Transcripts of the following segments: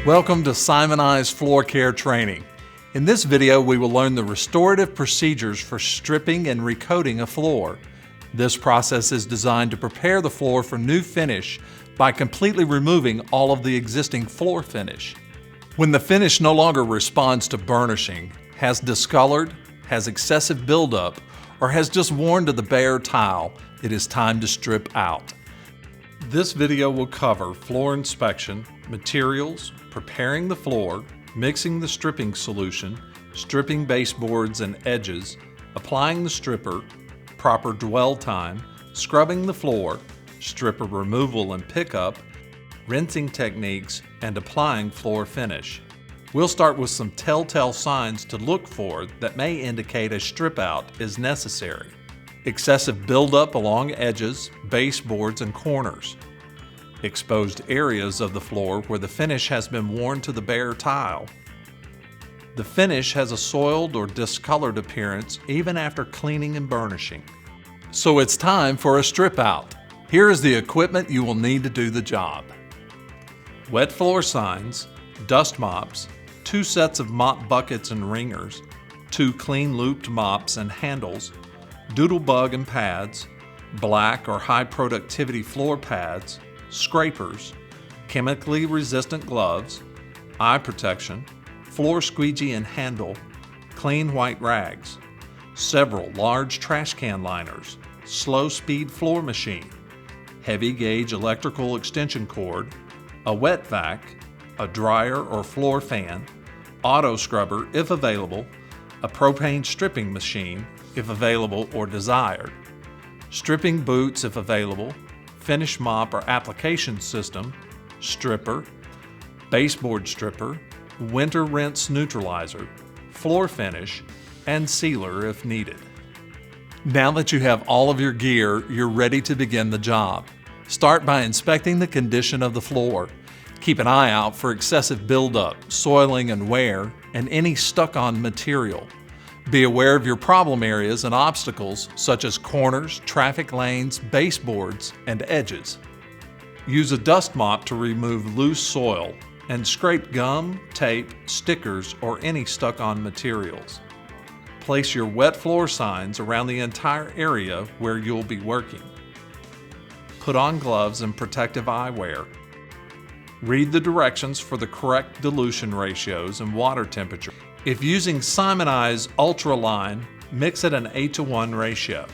Welcome to Simoniz Floor Care Training. In this video, we will learn the restorative procedures for stripping and recoating a floor. This process is designed to prepare the floor for new finish by completely removing all of the existing floor finish. When the finish no longer responds to burnishing, has discolored, has excessive buildup, or has just worn to the bare tile, it is time to strip out. This video will cover floor inspection, materials, preparing the floor, mixing the stripping solution, stripping baseboards and edges, applying the stripper, proper dwell time, scrubbing the floor, stripper removal and pickup, rinsing techniques, and applying floor finish. We'll start with some telltale signs to look for that may indicate a strip out is necessary. Excessive buildup along edges, baseboards, and corners. Exposed areas of the floor where the finish has been worn to the bare tile. The finish has a soiled or discolored appearance even after cleaning and burnishing. So it's time for a strip out. Here is the equipment you will need to do the job. Wet floor signs, dust mops, 2 sets of mop buckets and wringers, 2 clean looped mops and handles, doodle bug and pads, black or high productivity floor pads, scrapers, chemically resistant gloves, eye protection, floor squeegee and handle, clean white rags, several large trash can liners, slow speed floor machine, heavy gauge electrical extension cord, a wet vac, a dryer or floor fan, auto scrubber if available, a propane stripping machine if available or desired, stripping boots if available, finish mop or application system, stripper, baseboard stripper, winter rinse neutralizer, floor finish, and sealer if needed. Now that you have all of your gear, you're ready to begin the job. Start by inspecting the condition of the floor. Keep an eye out for excessive buildup, soiling and wear, and any stuck-on material. Be aware of your problem areas and obstacles such as corners, traffic lanes, baseboards, and edges. Use a dust mop to remove loose soil and scrape gum, tape, stickers, or any stuck-on materials. Place your wet floor signs around the entire area where you'll be working. Put on gloves and protective eyewear. Read the directions for the correct dilution ratios and water temperature. If using Simoniz Ultra line, mix at an 8:1 ratio.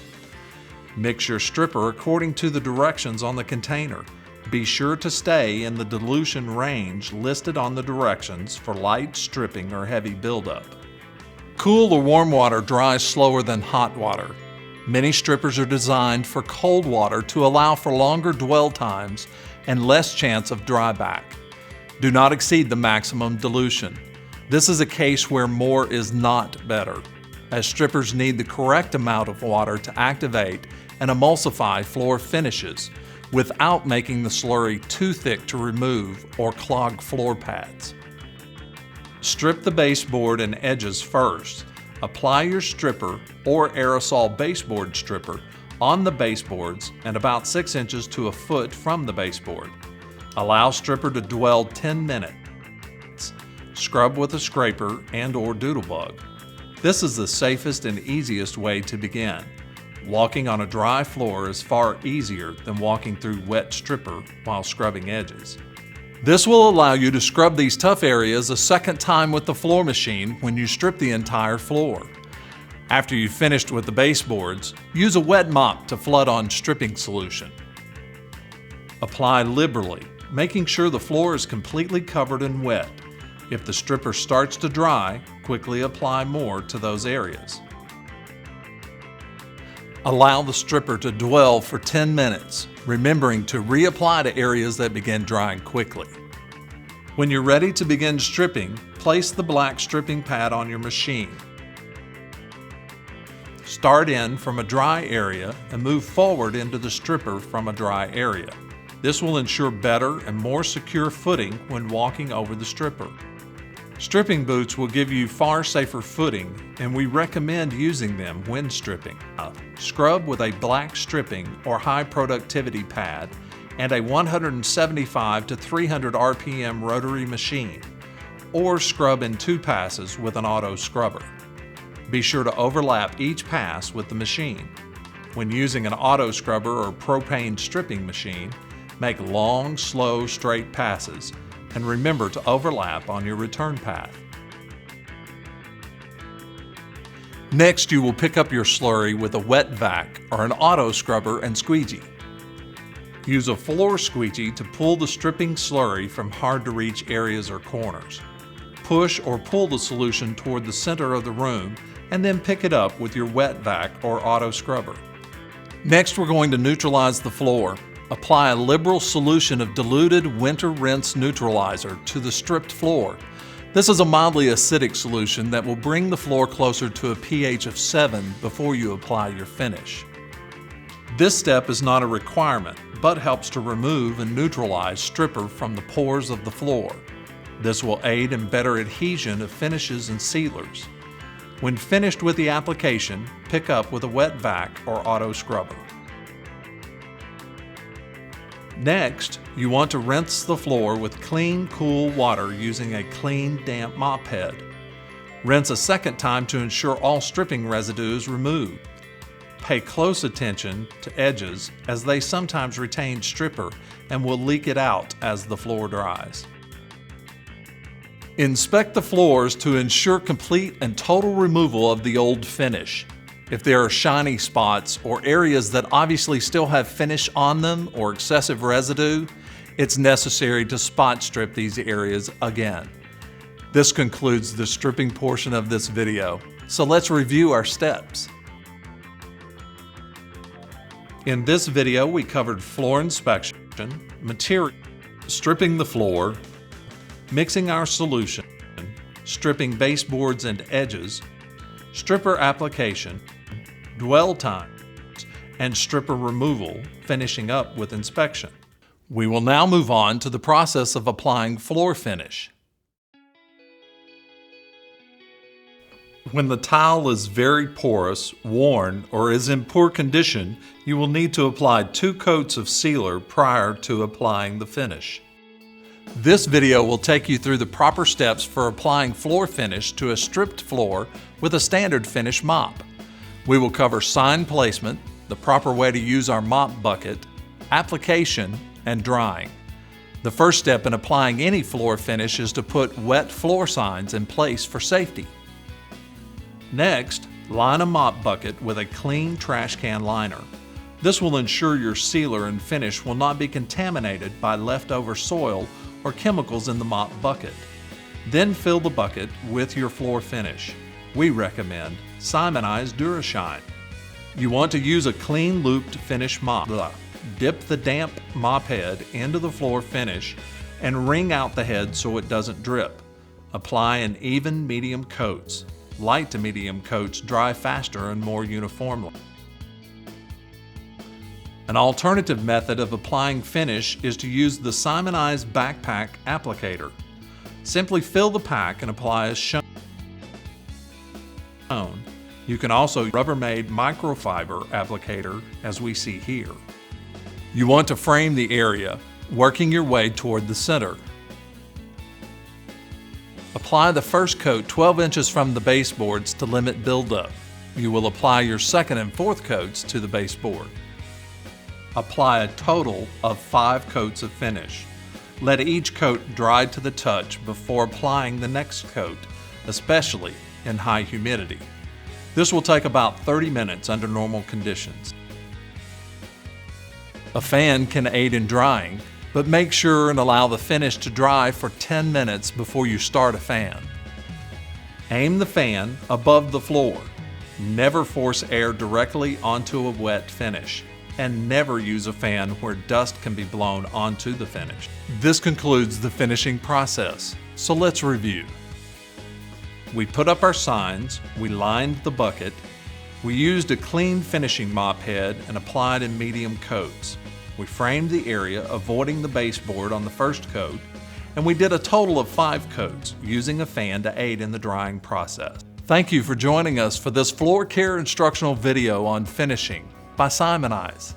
Mix your stripper according to the directions on the container. Be sure to stay in the dilution range listed on the directions for light stripping or heavy buildup. Cool or warm water dries slower than hot water. Many strippers are designed for cold water to allow for longer dwell times and less chance of dryback. Do not exceed the maximum dilution. This is a case where more is not better, as strippers need the correct amount of water to activate and emulsify floor finishes without making the slurry too thick to remove or clog floor pads. Strip the baseboard and edges first. Apply your stripper or aerosol baseboard stripper on the baseboards and about 6 inches to a foot from the baseboard. Allow stripper to dwell 10 minutes. Scrub with a scraper and/or doodle bug. This is the safest and easiest way to begin. Walking on a dry floor is far easier than walking through wet stripper while scrubbing edges. This will allow you to scrub these tough areas a second time with the floor machine when you strip the entire floor. After you've finished with the baseboards, use a wet mop to flood on stripping solution. Apply liberally, making sure the floor is completely covered and wet. If the stripper starts to dry, quickly apply more to those areas. Allow the stripper to dwell for 10 minutes, remembering to reapply to areas that begin drying quickly. When you're ready to begin stripping, place the black stripping pad on your machine. Start in from a dry area and move forward into the stripper from a dry area. This will ensure better and more secure footing when walking over the stripper. Stripping boots will give you far safer footing, and we recommend using them when stripping. Scrub with a black stripping or high productivity pad and a 175 to 300 RPM rotary machine, or scrub in 2 passes with an auto scrubber. Be sure to overlap each pass with the machine. When using an auto scrubber or propane stripping machine, make long, slow, straight passes, and remember to overlap on your return path. Next, you will pick up your slurry with a wet vac or an auto scrubber and squeegee. Use a floor squeegee to pull the stripping slurry from hard-to-reach areas or corners. Push or pull the solution toward the center of the room and then pick it up with your wet vac or auto scrubber. Next, we're going to neutralize the floor. Apply a liberal solution of diluted winter rinse neutralizer to the stripped floor. This is a mildly acidic solution that will bring the floor closer to a pH of 7 before you apply your finish. This step is not a requirement, but helps to remove and neutralize stripper from the pores of the floor. This will aid in better adhesion of finishes and sealers. When finished with the application, pick up with a wet vac or auto scrubber. Next, you want to rinse the floor with clean, cool water using a clean, damp mop head. Rinse a second time to ensure all stripping residue is removed. Pay close attention to edges as they sometimes retain stripper and will leak it out as the floor dries. Inspect the floors to ensure complete and total removal of the old finish. If there are shiny spots or areas that obviously still have finish on them or excessive residue, it's necessary to spot strip these areas again. This concludes the stripping portion of this video, so let's review our steps. In this video, we covered floor inspection, material, stripping the floor, mixing our solution, stripping baseboards and edges, stripper application, dwell times, and stripper removal, finishing up with inspection. We will now move on to the process of applying floor finish. When the tile is very porous, worn, or is in poor condition, you will need to apply 2 coats of sealer prior to applying the finish. This video will take you through the proper steps for applying floor finish to a stripped floor with a standard finish mop. We will cover sign placement, the proper way to use our mop bucket, application, and drying. The first step in applying any floor finish is to put wet floor signs in place for safety. Next, line a mop bucket with a clean trash can liner. This will ensure your sealer and finish will not be contaminated by leftover soil or chemicals in the mop bucket. Then fill the bucket with your floor finish. We recommend Simoniz DuraShine. You want to use a clean looped finish mop. Dip the damp mop head into the floor finish and wring out the head so it doesn't drip. Apply in even medium coats. Light to medium coats dry faster and more uniformly. An alternative method of applying finish is to use the Simoniz backpack applicator. Simply fill the pack and apply as shown. You can also use Rubbermaid microfiber applicator as we see here. You want to frame the area, working your way toward the center. Apply the first coat 12 inches from the baseboards to limit buildup. You will apply your second and fourth coats to the baseboard. Apply a total of 5 coats of finish. Let each coat dry to the touch before applying the next coat, especially in high humidity. This will take about 30 minutes under normal conditions. A fan can aid in drying, but make sure and allow the finish to dry for 10 minutes before you start a fan. Aim the fan above the floor. Never force air directly onto a wet finish, and never use a fan where dust can be blown onto the finish. This concludes the finishing process, so let's review. We put up our signs, we lined the bucket, we used a clean finishing mop head and applied in medium coats. We framed the area, avoiding the baseboard on the first coat, and we did a total of 5 coats, using a fan to aid in the drying process. Thank you for joining us for this floor care instructional video on finishing by Simoniz.